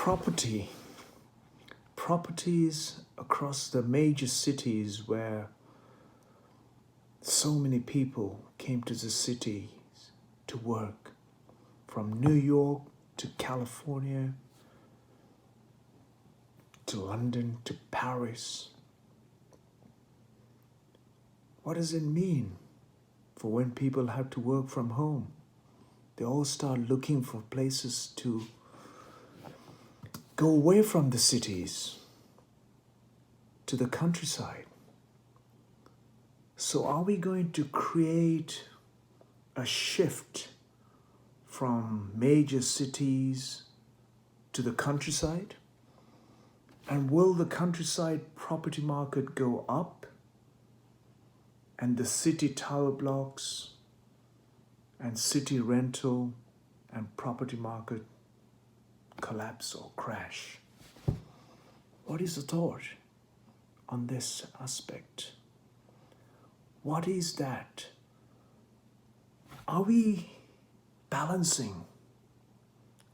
property. Properties across the major cities where so many people came to the cities to work, from New York to California to London to Paris. What does it mean for when people have to work from home? They all start looking for places to go away from the cities to the countryside. So are we going to create a shift from major cities to the countryside? And will the countryside property market go up and the city tower blocks and city rental and property market collapse or crash? What is the thought on this aspect? What is that? Are we balancing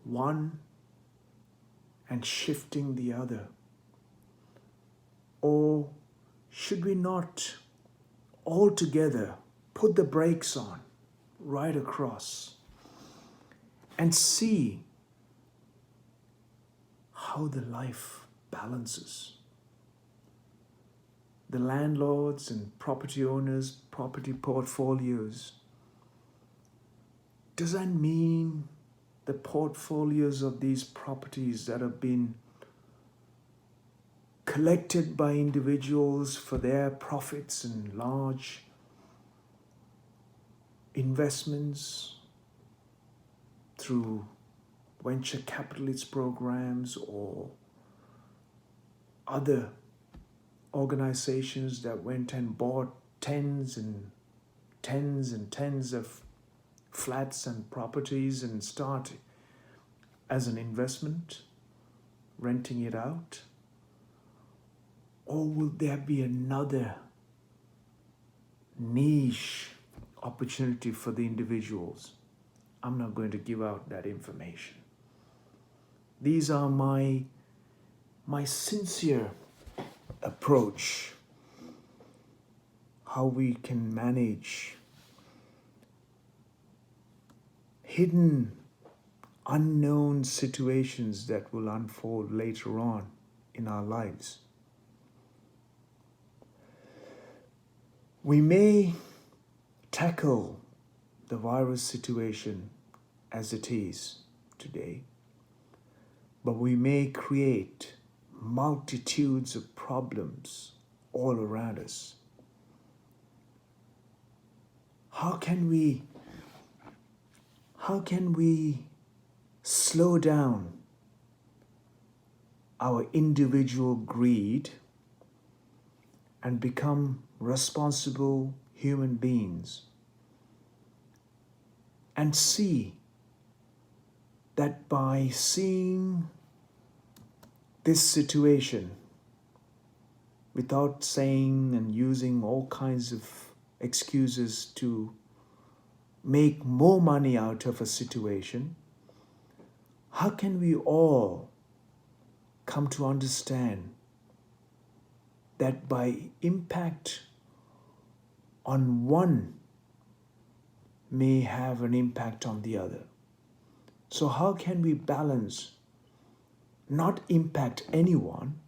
one and shifting the other? Or should we not altogether put the brakes on right across and see how the life balances? The landlords and property owners, property portfolios, does that mean the portfolios of these properties that have been collected by individuals for their profits and large investments through venture capitalist programs or other organizations that went and bought tens and tens of flats and properties and start as an investment, renting it out? Or will there be another niche opportunity for the individuals? I'm not going to give out that information. These are my sincere approach, how we can manage hidden, unknown situations that will unfold later on in our lives. We may tackle the virus situation as it is today, but we may create multitudes of problems all around us. How can we slow down our individual greed and become responsible human beings and see that by seeing this situation without saying and using all kinds of excuses to make more money out of a situation, how can we all come to understand that by impact on one may have an impact on the other? So how can we balance, not impact anyone,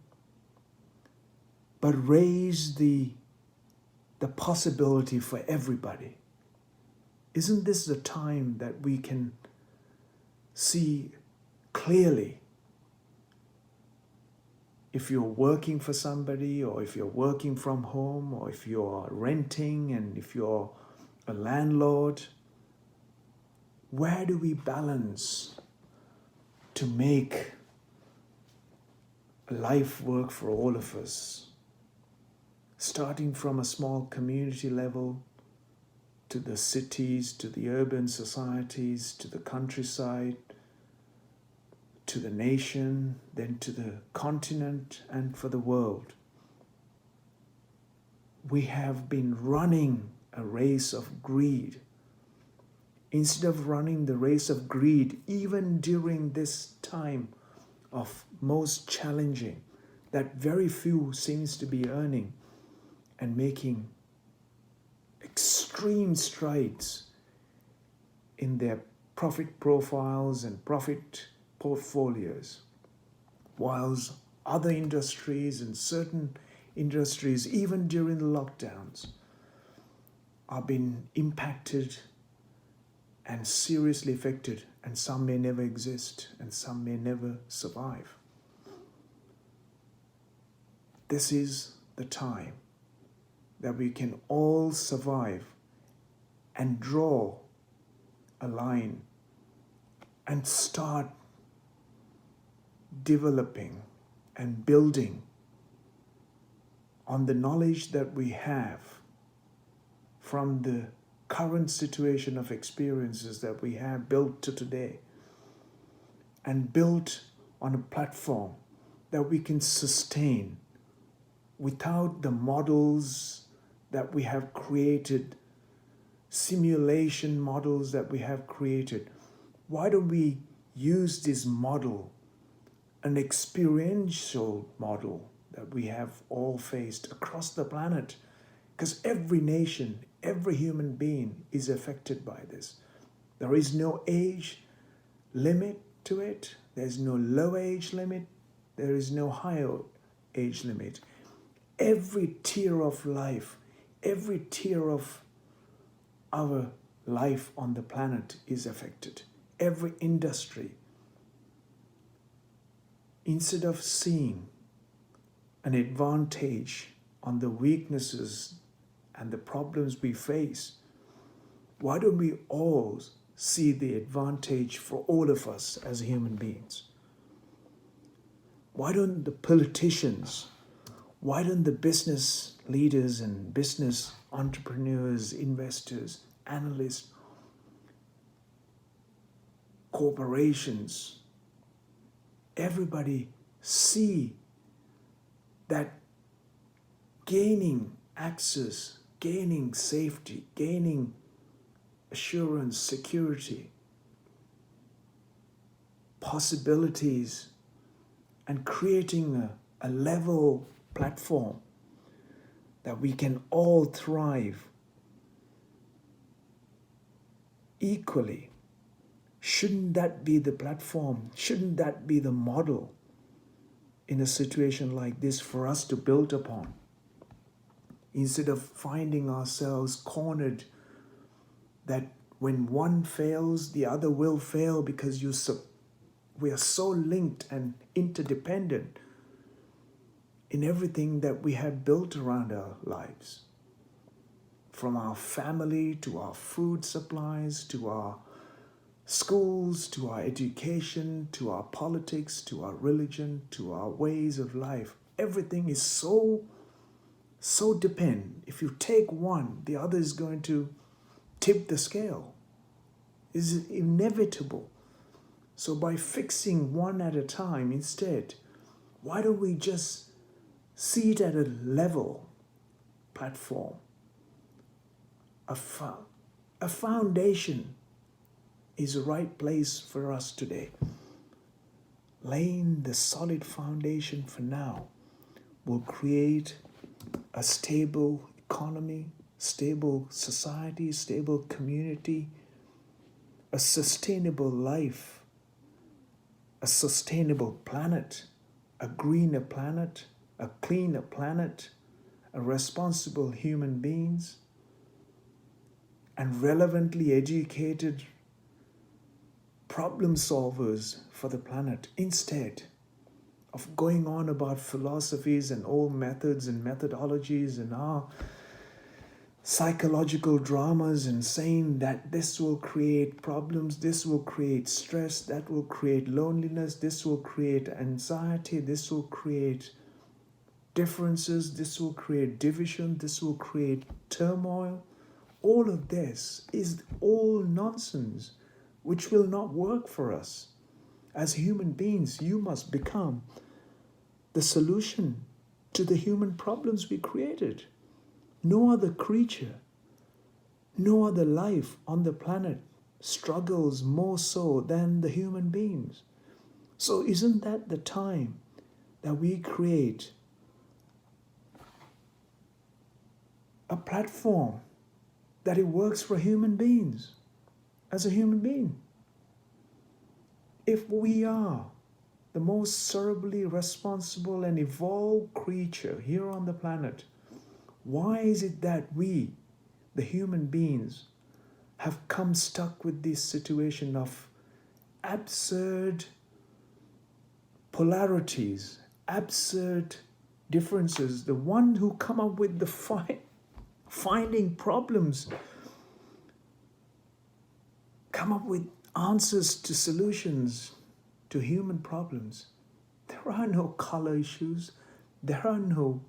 but raise the possibility for everybody? Isn't this the time that we can see clearly if you're working for somebody, or if you're working from home, or if you're renting, and if you're a landlord? Where do we balance to make life work for all of us? Starting from a small community level, to the cities, to the urban societies, to the countryside, to the nation, then to the continent, and for the world. We have been running a race of greed. Instead of running the race of greed, even during this time of most challenging, that very few seems to be earning and making extreme strides in their profit profiles and profit portfolios, whilst other industries and certain industries, even during the lockdowns, are being impacted and seriously affected, and some may never exist and some may never survive. This is the time that we can all survive and draw a line and start developing and building on the knowledge that we have from the current situation of experiences that we have built to today, and built on a platform that we can sustain without the models that we have created, simulation models that we have created. Why don't we use this model, an experiential model that we have all faced across the planet? Because every nation, every human being is affected by this. There is no age limit to it. There's no low age limit. There is no higher age limit. Every tier of life, every tier of our life on the planet is affected. Every industry. Instead of seeing an advantage on the weaknesses and the problems we face, why don't we all see the advantage for all of us as human beings? Why don't the politicians, why don't the business leaders and business entrepreneurs, investors, analysts, corporations, everybody see that gaining access, gaining safety, gaining assurance, security, possibilities, and creating a level platform that we can all thrive equally? Shouldn't that be the platform? Shouldn't that be the model in a situation like this for us to build upon? Instead of finding ourselves cornered that when one fails, the other will fail, because we are so linked and interdependent in everything that we have built around our lives. From our family, to our food supplies, to our schools, to our education, to our politics, to our religion, to our ways of life. Everything is so dependent. If you take one, the other is going to tip the scale. It's inevitable. So by fixing one at a time instead, why don't we just see it at a level platform? A foundation is the right place for us today. Laying the solid foundation for now will create a stable economy, stable society, stable community, a sustainable life, a sustainable planet, a greener planet, a cleaner planet, a responsible human beings, and relevantly educated problem solvers for the planet, instead of going on about philosophies and old methods and methodologies and our psychological dramas, and saying that this will create problems, this will create stress, that will create loneliness, this will create anxiety, this will create differences, this will create division, this will create turmoil. All of this is all nonsense, which will not work for us. As human beings, you must become the solution to the human problems we created. No other creature, no other life on the planet struggles more so than the human beings. So isn't that the time that we create a platform that it works for human beings as a human being? If we are the most cerebrally responsible and evolved creature here on the planet, why is it that we, the human beings, have come stuck with this situation of absurd polarities, absurd differences? The one who come up with the finding problems, come up with answers to solutions to human problems. There are no color issues. There are no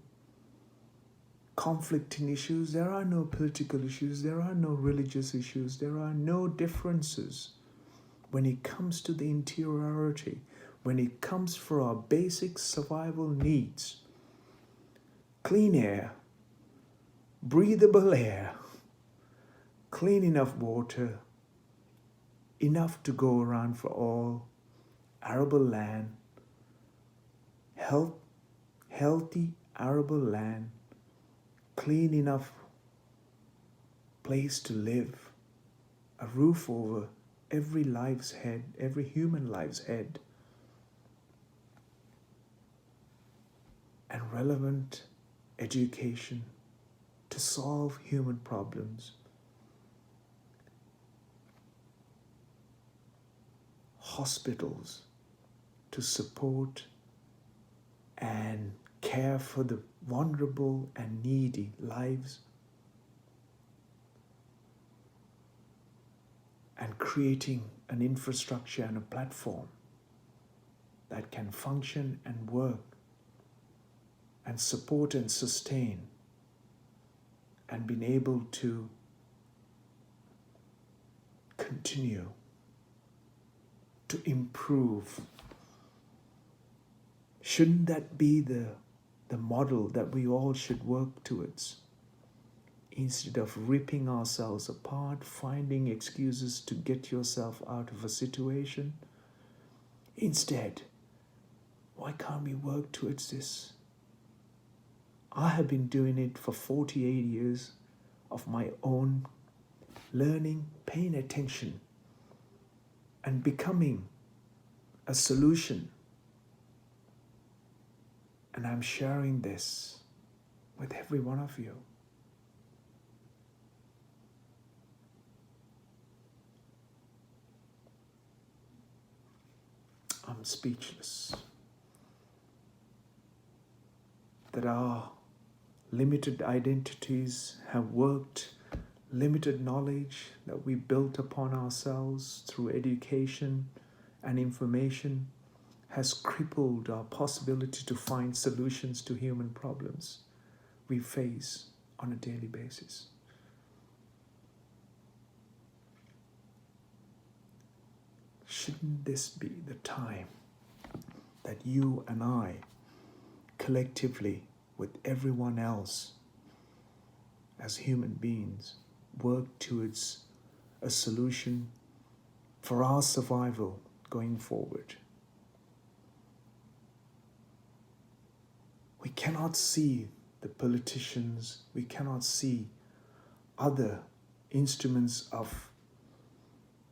conflicting issues. There are no political issues. There are no religious issues. There are no differences. When it comes to the interiority, when it comes for our basic survival needs, clean air, breathable air, clean enough water, enough to go around for all, arable land, healthy arable land, clean enough place to live, a roof over every life's head, every human life's head, and relevant education to solve human problems, hospitals to support and care for the vulnerable and needy lives, and creating an infrastructure and a platform that can function and work and support and sustain, and being able to continue to improve. Shouldn't that be the model that we all should work towards? Instead of ripping ourselves apart, finding excuses to get yourself out of a situation, instead, why can't we work towards this? I have been doing it for 48 years of my own learning, paying attention, and becoming a solution. And I'm sharing this with every one of you. I'm speechless that our limited identities have worked, limited knowledge that we built upon ourselves through education and information has crippled our possibility to find solutions to human problems we face on a daily basis. Shouldn't this be the time that you and I, collectively with everyone else, as human beings, work towards a solution for our survival going forward? We cannot see the politicians, we cannot see other instruments of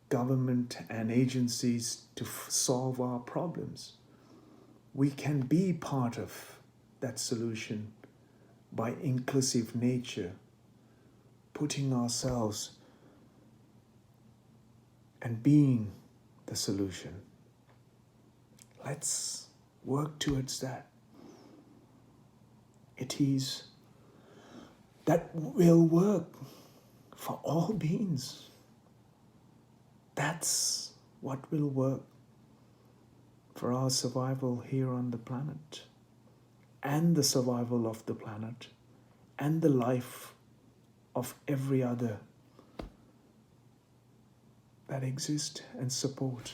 government and agencies to solve our problems. We can be part of that solution by inclusive nature, putting ourselves and being the solution. Let's work towards that. It is that will work for all beings. That's what will work for our survival here on the planet, and the survival of the planet, and the life of every other that exist and support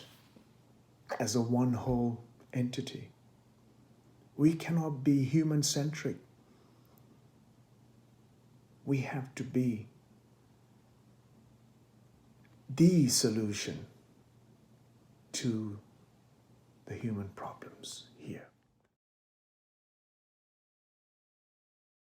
as a one whole entity. We cannot be human-centric. We have to be the solution to the human problems.